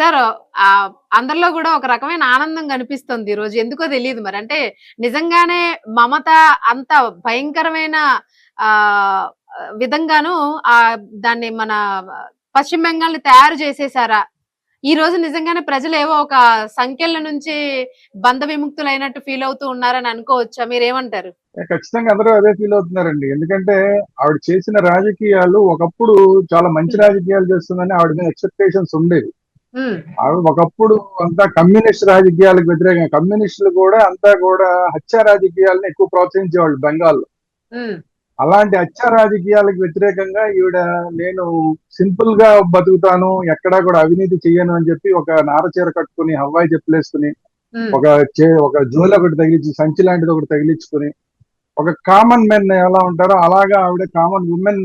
Sir అందరిలో గూడా ఒక రకమైన ఆనందం గనిపిస్తుంది ఈరోజు. ఎందుకో తెలీదు మరి. అంటే నిజంగానే మమత అంత భయంకరమైన ఆహ్, విధంగాను దాన్ని మన పశ్చిమ బెంగాల్‌ని తయారు చేసేసారా? ఈరోజు నిజంగానే ప్రజలేవో ఒక సంకెళ్ళ నుంచి బంధ విముక్తులైనట్టు ఫీల్ అవుతూ ఉన్నారని అనుకోవచ్చా? మీరేమంటారు? ఖచ్చితంగా అందరూ అదే ఫీల్ అవుతున్నారండి. ఎందుకంటే ఆవిడ చేసిన రాజకీయాలు ఒకప్పుడు చాలా మంచి హ్మ్. రాజకీయాలు చేస్తుందని ఆవిడ మీద ఎక్స్‌పెక్టేషన్స్ ఉండేవి. హ్మ్. ఆవిడ ఒకప్పుడు అంతా కమ్యూనిస్ట్ రాజకీయాలకు వ్యతిరేకంగా కమ్యూనిస్టులు కూడా అంతా కూడా హత్యా రాజకీయాలను ఎక్కువ ప్రోత్సహించేవాళ్ళు బెంగాల్‌లో. హ్మ్. అలాంటి హత్యా రాజకీయాలకు వ్యతిరేకంగా ఈవిడ నేను సింపుల్ గా బతుకుతాను, ఎక్కడా కూడా అవినీతి చెయ్యను అని చెప్పి ఒక నారచీర కట్టుకుని, హవాయి చెప్పులేసుకుని, హ్మ్. ఒక జోలి ఒకటి తగిలించి, సంచి లాంటిది ఒకటి తగిలించుకుని ఒక కామన్ మెన్ ఎలా ఉంటారో అలాగా ఆవిడ కామన్ ఉమెన్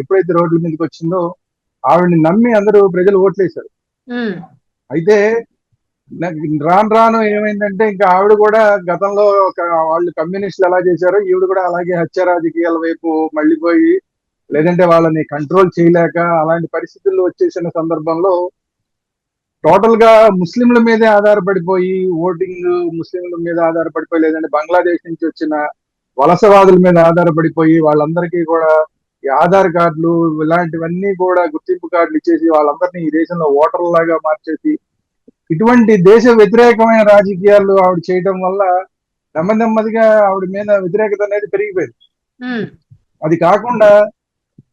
ఎప్పుడైతే రోడ్ల మీదకి వచ్చిందో ఆవిడని నమ్మి అందరూ ప్రజలు ఓట్లేశారు. హ్మ్. అయితే రాను రాను ఏమైందంటే ఇంకా ఆవిడ కూడా గతంలో వాళ్ళు కమ్యూనిస్టులు ఎలా చేశారో ఈవిడ కూడా అలాగే హత్య రాజకీయాల వైపు మళ్ళీపోయి లేదంటే వాళ్ళని కంట్రోల్ చేయలేక అలాంటి పరిస్థితుల్లో వచ్చేసిన సందర్భంలో టోటల్ గా ముస్లింల మీదే ఆధారపడిపోయి ఓటింగ్ ముస్లింల మీద ఆధారపడిపోయి లేదంటే బంగ్లాదేశ్ నుంచి వచ్చిన వలసవాదుల మీద ఆధారపడిపోయి వాళ్ళందరికీ కూడా ఈ ఆధార్ కార్డులు ఇలాంటివన్నీ కూడా గుర్తింపు కార్డులు ఇచ్చేసి వాళ్ళందరినీ ఈ దేశంలో ఓటర్లాగా మార్చేసి ఇటువంటి దేశ వ్యతిరేకమైన రాజకీయాలు ఆవిడ చేయడం వల్ల నెమ్మది నెమ్మదిగా ఆవిడ మీద వ్యతిరేకత అనేది పెరిగిపోయింది. హ్మ్. అది కాకుండా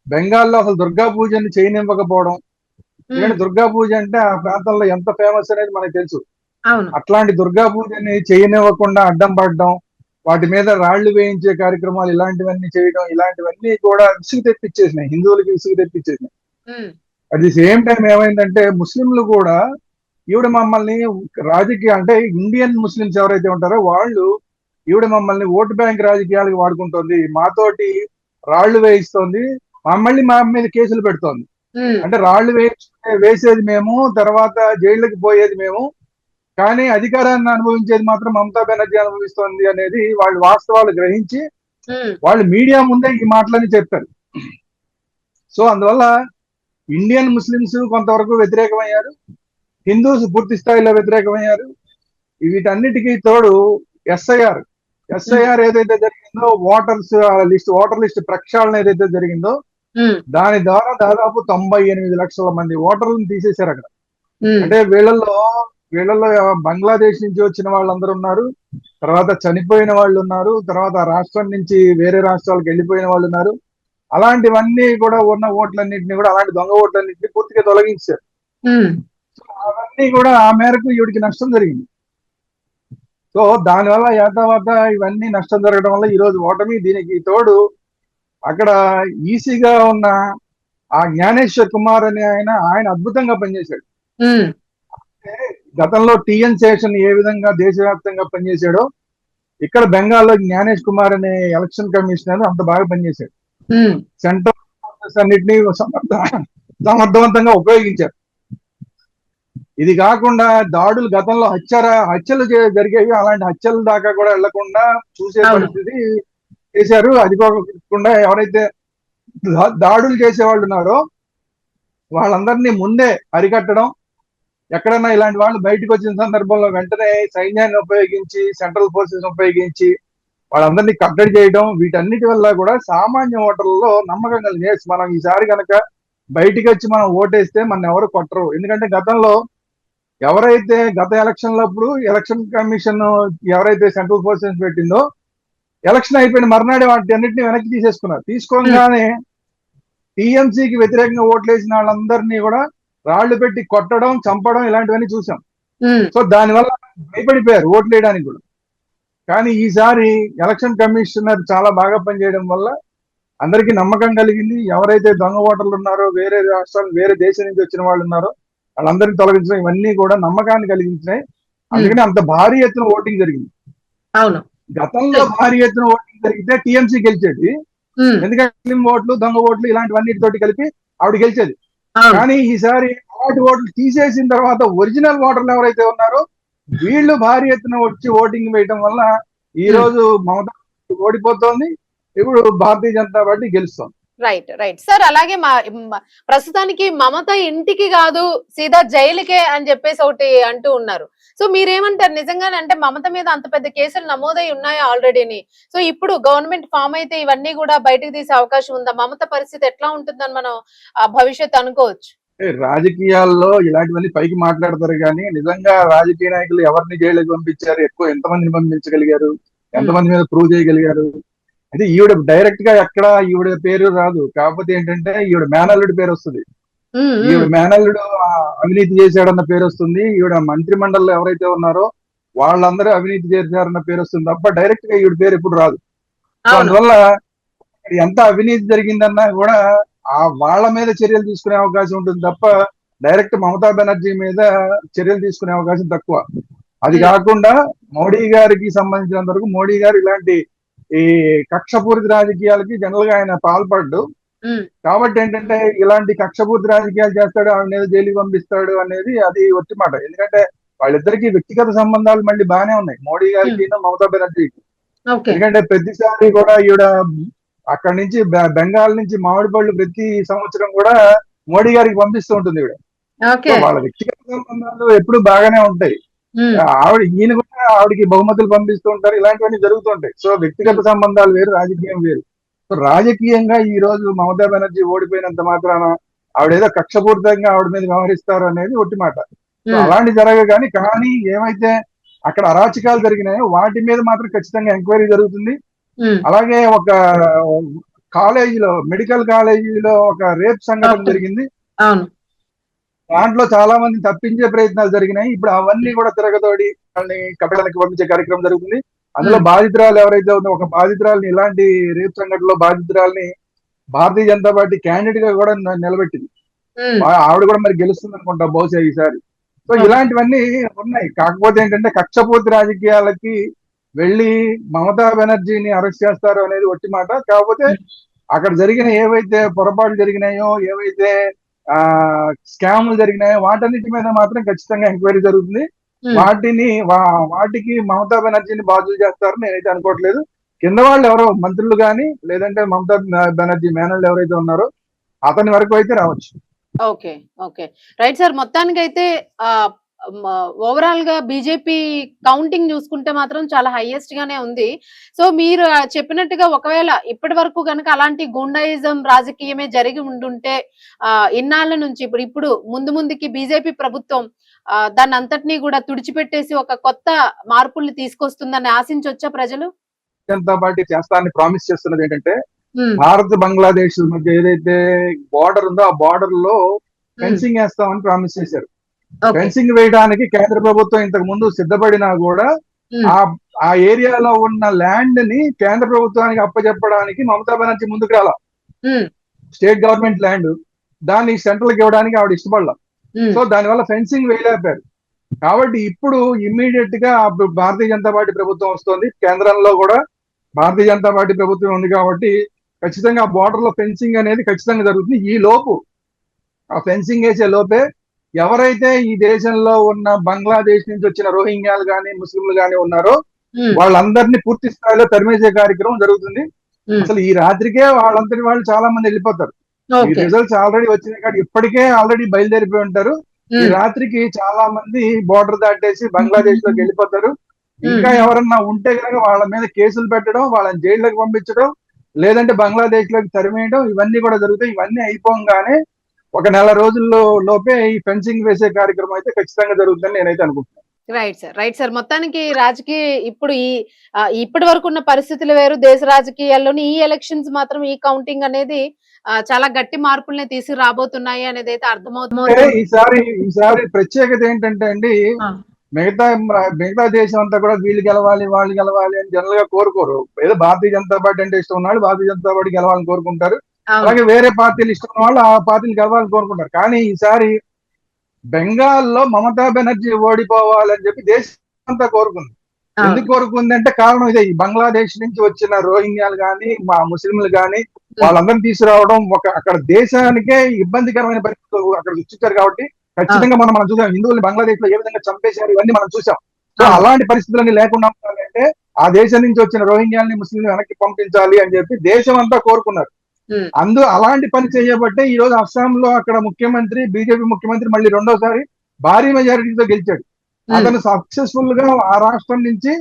బెంగాల్లో అసలు దుర్గా పూజని చేయనివ్వకపోవడం, హ్మ్. ఎందుకంటే దుర్గా పూజ అంటే ఆ ప్రాంతంలో ఎంత ఫేమస్ అనేది మనకు తెలుసు. అవును. అట్లాంటి దుర్గా పూజని చేయనివ్వకుండా అడ్డం పడడం, వాటి మీద రాళ్లు వేయించే కార్యక్రమాలు ఇలాంటివన్నీ చేయడం, ఇలాంటివన్నీ కూడా విసుగు తెప్పించేసినాయి. హిందువులకి విసుగు తెప్పించేసినాయి. హ్మ్. అట్ ది సేమ్ టైం ఏమైందంటే ముస్లింలు కూడా ఈవిడ మమ్మల్ని రాజకీయ అంటే ఇండియన్ ముస్లిమ్స్ ఎవరైతే ఉంటారో వాళ్ళు ఈవిడ మమ్మల్ని ఓటు బ్యాంక్ రాజకీయాలకు వాడుకుంటోంది, మాతోటి రాళ్లు వేయిస్తోంది, మమ్మల్ని మా మీద కేసులు పెడుతోంది. హ్మ్. అంటే రాళ్లు వేసేది మేము, తర్వాత జైళ్ళకి పోయేది మేము, కానీ అధికారాన్ని అనుభవించేది మాత్రం మమతా బెనర్జీ అనుభవిస్తోంది అనేది వాళ్ళు వాస్తవాలు గ్రహించి హ్మ్. వాళ్ళు మీడియా ముందే ఈ మాటలని చెప్పారు. సో అందువల్ల ఇండియన్ ముస్లిమ్స్ కొంతవరకు వ్యతిరేకమయ్యారు, హిందూస్ పూర్తి స్థాయిలో వ్యతిరేకమయ్యారు. వీటన్నిటికీ తోడు ఎస్ఐఆర్ హ్మ్. ఎస్ఐఆర్ ఏదైతే జరిగిందో ఓటర్ లిస్ట్ ప్రక్షాళన ఏదైతే జరిగిందో హ్మ్. దాని ద్వారా దాదాపు 98 లక్షల మంది ఓటర్లను తీసేశారు అక్కడ. హ్మ్. అంటే వీళ్ళల్లో బంగ్లాదేశ్ నుంచి వచ్చిన వాళ్ళందరూ ఉన్నారు, తర్వాత చనిపోయిన వాళ్ళు ఉన్నారు, తర్వాత ఆ రాష్ట్రం నుంచి వేరే రాష్ట్రాలకు వెళ్ళిపోయిన వాళ్ళు ఉన్నారు. అలాంటివన్నీ కూడా ఉన్న ఓట్లన్నింటినీ కూడా అలాంటి దొంగ ఓట్లన్నింటినీ పూర్తిగా తొలగించారు. హ్మ్. అవన్నీ కూడా ఆ మేరకు ఈవిడికి నష్టం జరిగింది. సో దానివల్ల యాతావాత ఇవన్నీ నష్టం జరగడం వల్ల ఈ రోజు ఓటమి, దీనికి తోడు అక్కడ ఈసీగా ఉన్న ఆ జ్ఞానేశ్వర్ కుమార్ అనే ఆయన అద్భుతంగా పనిచేశాడు. హ్మ్. గతంలో టిఎన్ శేషన్ ఏ విధంగా దేశవ్యాప్తంగా పనిచేశాడో ఇక్కడ బెంగాల్లో జ్ఞానేష్ కుమార్ అనే ఎలక్షన్ కమిషనర్ అంత బాగా పనిచేశాడు. హ్మ్. సెంట్రల్ ఫోర్సెస్ అన్నిటినీ సమర్థవంతంగా ఉపయోగించారు. ఇది కాకుండా దాడులు గతంలో హత్యలు జరిగేవి, అలాంటి హత్యల దాకా కూడా వెళ్లకుండా చూసే అవును. పరిస్థితి చేశారు. అది కాకుండా ఎవరైతే దాడులు చేసే వాళ్ళు ఉన్నారో వాళ్ళందరినీ ముందే అరికట్టడం, ఎక్కడన్నా ఇలాంటి వాళ్ళు బయటకు వచ్చిన సందర్భంలో వెంటనే సైన్యాన్ని ఉపయోగించి, సెంట్రల్ ఫోర్సెస్ ఉపయోగించి వాళ్ళందరినీ కట్టడి చేయడం, వీటన్నిటి వల్ల కూడా సామాన్య ఓటర్లలో నమ్మకం కలిగి మనం ఈసారి కనుక బయటికి వచ్చి మనం ఓటేస్తే మన ఎవరు కొట్టరు. ఎందుకంటే గతంలో ఎవరైతే గత ఎలక్షన్లప్పుడు ఎలక్షన్ కమిషన్ ఎవరైతే సెంట్రల్ ఫోర్సెస్ పెట్టిందో ఎలక్షన్ అయిపోయిన మర్నాడే వాటి అన్నింటినీ వెనక్కి తీసేసుకున్నారు. హ్మ్. తీసుకోగానే టీఎంసీకి వ్యతిరేకంగా ఓట్లేసిన వాళ్ళందరినీ కూడా రాళ్లు పెట్టి కొట్టడం, చంపడం ఇలాంటివన్నీ చూసాం. హ్మ్. సో దానివల్ల భయపడిపోయారు ఓట్లు వేయడానికి కూడా. కానీ ఈసారి ఎలక్షన్ కమిషనర్ చాలా బాగా పనిచేయడం వల్ల అందరికీ నమ్మకం కలిగింది. ఎవరైతే దొంగ ఓటర్లు ఉన్నారో, వేరే రాష్ట్రాలు వేరే దేశం నుంచి వచ్చిన వాళ్ళు ఉన్నారో వాళ్ళందరినీ తొలగించడం, ఇవన్నీ కూడా నమ్మకాన్ని కలిగించినాయి. హ్మ్. అందుకని అంత భారీ ఎత్తున ఓటింగ్ జరిగింది. అవును. గతంలో భారీ ఎత్తున ఓటింగ్ జరిగితే టీఎంసీ గెలిచేది, హ్మ్. ఎందుకంటే ముస్లిం ఓట్లు, దొంగ ఓట్లు ఇలాంటివన్నిటితోటి కలిపి ఆవిడ గెలిచేది. అవును. కానీ ఈసారి అలాంటి ఓట్లు తీసేసిన తర్వాత ఒరిజినల్ ఓటర్లు ఎవరైతే ఉన్నారో వీళ్ళు భారీ ఎత్తున వచ్చి ఓటింగ్ వేయడం వల్ల ఈ హ్మ్. రోజు మమతా ఓడిపోతోంది, ఇప్పుడు భారతీయ జనతా పార్టీ గెలుస్తోంది. Right right sir. అలాగే ప్రస్తుతానికి మమత ఇంటికి కాదు సీదా జైలుకే అని చెప్పేసి ఒకటి అంటూ ఉన్నారు. సో మీరేమంటారు? నిజంగానే అంటే మమత మీద అంత పెద్ద కేసులు నమోదై ఉన్నాయా ఆల్రెడీని? సో ఇప్పుడు గవర్నమెంట్ ఫామ్ అయితే ఇవన్నీ కూడా బయటకు తీసే అవకాశం ఉందా? మమత పరిస్థితి ఎట్లా ఉంటుందని మనం భవిష్యత్ అనుకోవచ్చు? రాజకీయాల్లో ఇలాంటివన్నీ పైకి మాట్లాడతారు కానీ నిజంగా రాజకీయ నాయకులు ఎవరిని జైలుకి పంపించారు, ఎక్కువ ఎంతమందిని పంపించగలిగారు, ఉమ్, ఎంతమంది మీద ప్రూవ్ చేయగలిగారు. అయితే ఈవిడ డైరెక్ట్ గా ఎక్కడ ఈవిడ పేరు రాదు. కాకపోతే ఏంటంటే ఈవిడ మేనల్లుడి పేరు వస్తుంది. ఉమ్, ఈవిడ ఉమ్, మేనల్లుడు అవినీతి చేశాడన్న పేరు వస్తుంది. ఈవిడ మంత్రి మండలిలో ఎవరైతే ఉన్నారో వాళ్ళందరూ అవినీతి చేశారన్న పేరు వస్తుంది తప్ప డైరెక్ట్ గా ఈవిడ పేరు ఎప్పుడు రాదు. సో అవును. అందువల్ల ఎంత అవినీతి జరిగిందన్నా కూడా వాళ్ళ మీద చర్యలు తీసుకునే అవకాశం ఉంటుంది తప్ప డైరెక్ట్ మమతా బెనర్జీ మీద చర్యలు తీసుకునే అవకాశం తక్కువ. అది ఉమ్, కాకుండా మోడీ గారికి సంబంధించినంత వరకు మోడీ గారు ఇలాంటి ఈ కక్షపూరిత రాజకీయాలకి జనరల్ గా ఆయన పాల్పడ్డు. ఉమ్, కాబట్టి ఏంటంటే ఇలాంటి కక్షపూరిత రాజకీయాలు చేస్తాడు, ఆవిడ మీద జైలుకి పంపిస్తాడు అనేది అది ఒట్టి మాట. ఎందుకంటే వాళ్ళిద్దరికి వ్యక్తిగత సంబంధాలు మళ్ళీ బాగానే ఉన్నాయి, మోడీ ఉమ్, గారికి మమతా బెనర్జీకి. ఓకే. ఎందుకంటే ప్రతిసారి కూడా ఈవిడ అక్కడి నుంచి బెంగాల్ నుంచి మామిడి పళ్ళు ప్రతి సంవత్సరం కూడా మోడీ గారికి పంపిస్తూ ఉంటుంది ఈవిడ. So okay. వాళ్ళ వ్యక్తిగత సంబంధాలు ఎప్పుడు బాగానే ఉంటాయి. ఉమ్, ఈయన కూడా ఆవిడకి బహుమతులు పంపిస్తూ ఉంటారు, ఇలాంటివన్నీ జరుగుతుంటాయి. సో వ్యక్తిగత ఉమ్, సంబంధాలు వేరు, రాజకీయం వేరు. సో రాజకీయంగా ఈ రోజు మమతా బెనర్జీ ఓడిపోయినంత మాత్రాన ఆవిడేదో కక్షపూరితంగా ఆవిడ మీద వ్యవహరిస్తారు అనేది ఒట్టి మాట. సో ఉమ్, అలాంటి జరగగాని కానీ ఏమైతే అక్కడ అరాచకాలు జరిగినాయో వాటి మీద మాత్రం ఖచ్చితంగా ఎంక్వైరీ జరుగుతుంది. ఉమ్, అలాగే ఒక కాలేజీలో, మెడికల్ కాలేజీలో ఒక రేప్ సంఘటన డాక్టర్. జరిగింది. అవును. దాంట్లో చాలా మంది తప్పించే ప్రయత్నాలు జరిగినాయి. ఇప్పుడు అవన్నీ కూడా తిరగతోడి వాళ్ళని కట్టడానికి పంపించే కార్యక్రమం జరుగుతుంది. అందులో ఉమ్, బాధితురాలు ఎవరైతే ఉందో ఒక బాధితురాలని, ఇలాంటి రేప్ సంఘటనలో బాధితురాలని భారతీయ జనతా పార్టీ క్యాండిడేట్ గా కూడా నిలబెట్టింది. ఉమ్, ఆవిడ కూడా మరి గెలుస్తుంది అనుకుంటా బహుశా ఈసారి. So okay. ఇలాంటివన్నీ ఉన్నాయి. కాకపోతే ఏంటంటే కక్షపూర్తి రాజకీయాలకి వెళ్ళి మమతా బెనర్జీని అరెస్ట్ చేస్తారు అనేది ఒట్టి మాట. కాకపోతే ఉమ్, అక్కడ జరిగిన ఏవైతే పొరపాట్లు జరిగినాయో, ఏవైతే ఆ స్కామ్లు జరిగినాయో వాటన్నిటి మీద మాత్రం ఖచ్చితంగా ఎంక్వైరీ జరుగుతుంది. ఉమ్, వాటికి మమతా బెనర్జీని బాధ్యులు చేస్తారని నేనైతే అనుకోవట్లేదు. కింద వాళ్ళు ఎవరో మంత్రులు కానీ లేదంటే మమతా బెనర్జీ మేనల్లు ఎవరైతే ఉన్నారో అతని వరకు అయితే రావచ్చు. ఓకే. ఓకే. Right sir. మొత్తానికైతే ఆహ్, ఓవరాల్ గా బీజేపీ కౌంటింగ్ చూసుకుంటే మాత్రం చాలా హైయెస్ట్ గానే ఉంది. సో మీరు చెప్పినట్టుగా ఒకవేళ ఇప్పటి వరకు గనక అలాంటి గూండాయిజం రాజకీయమే జరిగి ఉండుంటే ఇన్నాళ్ళ నుంచి ఇప్పుడు ముందు ముందుకి బీజేపీ ప్రభుత్వం దాన్నంతటిని కూడా తుడిచిపెట్టేసి ఒక కొత్త మార్పుల్ని తీసుకొస్తుందని ఆశించొచ్చా ప్రజలు? జనతా పార్టీ చేస్తానని ప్రామిస్ చేస్తున్నది ఏంటంటే హ్మ్. భారత్ బంగ్లాదేశ్ మధ్య ఏదైతే బార్డర్ ఉందో ఆ బార్డర్ లో హ్మ్. ఫెన్సింగ్ వేస్తామని ప్రామిస్ చేశారు. ఓకే. ఫెన్సింగ్ వేయడానికి కేంద్ర ప్రభుత్వం ఇంతకు ముందు సిద్ధపడినా కూడా హ్మ్. ఆ ఆ ఏరియాలో ఉన్న ల్యాండ్ ని కేంద్ర ప్రభుత్వానికి అప్పచెప్పడానికి మమతా బెనర్జీ ముందుకు రాలా. హ్మ్. స్టేట్ గవర్నమెంట్ ల్యాండ్ దాన్ని సెంట్రల్ కి ఇవ్వడానికి ఆవిడ ఇష్టపడలా. హ్మ్. సో దానివల్ల ఫెన్సింగ్ వేయలేపారు. కాబట్టి ఇప్పుడు ఇమ్మీడియట్ గా భారతీయ జనతా పార్టీ ప్రభుత్వం వస్తుంది, కేంద్రంలో కూడా భారతీయ జనతా పార్టీ ప్రభుత్వం ఉంది. కాబట్టి ఖచ్చితంగా ఆ బార్డర్ లో ఫెన్సింగ్ అనేది ఖచ్చితంగా జరుగుతుంది. ఈ లోపు ఆ ఫెన్సింగ్ వేసే లోపే ఎవరైతే ఈ దేశంలో ఉన్న బంగ్లాదేశ్ నుంచి వచ్చిన రోహింగ్యాలు కానీ ముస్లింలు కానీ ఉన్నారో హ్మ్. వాళ్ళందరినీ పూర్తి స్థాయిలో తరిమేసే కార్యక్రమం జరుగుతుంది. హ్మ్. అసలు ఈ రాత్రికే వాళ్ళంతటి వాళ్ళు చాలా మంది వెళ్ళిపోతారు. ఈ ఓకే. రిజల్ట్స్ ఆల్రెడీ వచ్చినాయి కాబట్టి ఇప్పటికే ఆల్రెడీ బయలుదేరిపోయి ఉంటారు. ఈ హ్మ్. రాత్రికి చాలా మంది బోర్డర్ దాటేసి బంగ్లాదేశ్ లోకి వెళ్ళిపోతారు. హ్మ్. ఇంకా ఎవరన్నా ఉంటే కనుక వాళ్ళ మీద కేసులు పెట్టడం, వాళ్ళని జైల్లోకి పంపించడం, లేదంటే బంగ్లాదేశ్ లోకి తరిమేయడం, ఇవన్నీ కూడా జరుగుతాయి. ఇవన్నీ అయిపోగానే ఒక నెల రోజుల్లో లోపే ఈ ఫెన్సింగ్ వేసే కార్యక్రమం అయితే ఖచ్చితంగా జరుగుతుందని నేనైతే అనుకుంటున్నాను. Right sir. Right sir. మొత్తానికి రాజకీయ ఇప్పుడు ఇప్పటి వరకు ఉన్న పరిస్థితులు వేరు. దేశ రాజకీయాల్లోని ఈ ఎలక్షన్స్ మాత్రం ఈ కౌంటింగ్ అనేది చాలా గట్టి మార్పుల్ని తీసుకురాబోతున్నాయి అనేదైతే అంటే అర్థమవుతుంది. ఈసారి ప్రత్యేకత ఏంటంటే అండి, ఆ! మిగతా మిగతా దేశం అంతా కూడా వీళ్ళు గెలవాలి వాళ్ళు గెలవాలి అని జనరల్ గా కోరుకోరు. ఏదో భారతీయ జనతా పార్టీ అంటే ఇష్టం ఉన్నాడు భారతీయ జనతా పార్టీ గెలవాలని కోరుకుంటారు. అవును. అలాగే వేరే పార్టీలు ఇష్టం ఉన్న వాళ్ళు ఆ పార్టీని గెలవాలని కోరుకుంటారు. కానీ ఈసారి బెంగాల్లో మమతా బెనర్జీ ఓడిపోవాలని చెప్పి దేశం అంతా కోరుకుంది. అవును. ఎందుకు కోరుకుంది అంటే కారణం ఇదే, ఈ బంగ్లాదేశ్ నుంచి వచ్చిన రోహింగ్యాలు కానీ మా ముస్లింలు కానీ హ్మ్. వాళ్ళందరినీ తీసుకురావడం అక్కడ దేశానికే ఇబ్బందికరమైన పరిస్థితులు అక్కడ సృష్టించారు. కాబట్టి అవును. ఖచ్చితంగా మనం చూసాం హిందువులు బంగ్లాదేశ్ లో ఏ విధంగా చంపేశారు, ఇవన్నీ మనం చూసాం. సో అవును. అలాంటి పరిస్థితులన్నీ లేకుండా ఉండాలంటే ఆ దేశం నుంచి వచ్చిన రోహింగ్యాలని ముస్లింలు వెనక్కి పంపించాలి అని చెప్పి దేశం అంతా కోరుకున్నారు. అలాంటి పని చేయబట్టే ఈ రోజు అస్సాంలో అక్కడ ముఖ్యమంత్రి బీజేపీ ముఖ్యమంత్రి మళ్ళీ రెండోసారి భారీ మెజారిటీతో గెలిచాడు. అతను సక్సెస్ఫుల్ గా ఆ రాష్ట్రం నుంచి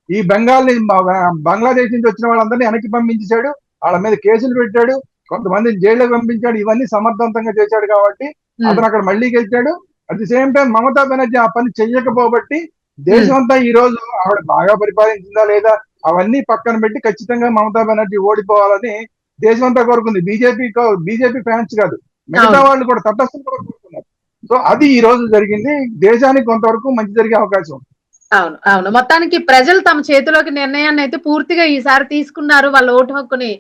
ఈ బంగ్లాదేశ్ నుంచి వచ్చిన వాళ్ళందరినీ వెనక్కి పంపించాడు. వాళ్ళ మీద కేసులు పెట్టాడు, కొంతమందిని జైల్లోకి పంపించాడు. ఇవన్నీ సమర్థవంతంగా చేశాడు కాబట్టి అతను అక్కడ మళ్ళీ గెలిచాడు. At the same time Mamata Banerjee ఆ పని చెయ్యకపోబట్టి దేశం అంతా ఈ రోజు ఆవిడ బాగా పరిపాలించిందా లేదా అవన్నీ పక్కన పెట్టి ఖచ్చితంగా మమతా బెనర్జీ ఓడిపోవాలని దేశం అంతా కోరుకుంది. బీజేపీ ఫ్యాన్స్ కాదు, మిగతా వాళ్ళు కూడా తటస్థం కూడా కోరుకున్నారు. సో అది ఈ రోజు జరిగింది. దేశానికి కొంతవరకు మంచి జరిగే అవకాశం ఉంది. అవును అవును, మొత్తానికి ప్రజలు తమ చేతిలోకి నిర్ణయాన్ని అయితే పూర్తిగా ఈసారి తీసుకున్నారు. వాళ్ళ ఓటు హక్కుని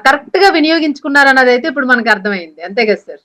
కరెక్ట్ గా వినియోగించుకున్నారు అన్నది అయితే ఇప్పుడు మనకు అర్థమైంది. అంతే కదా సార్?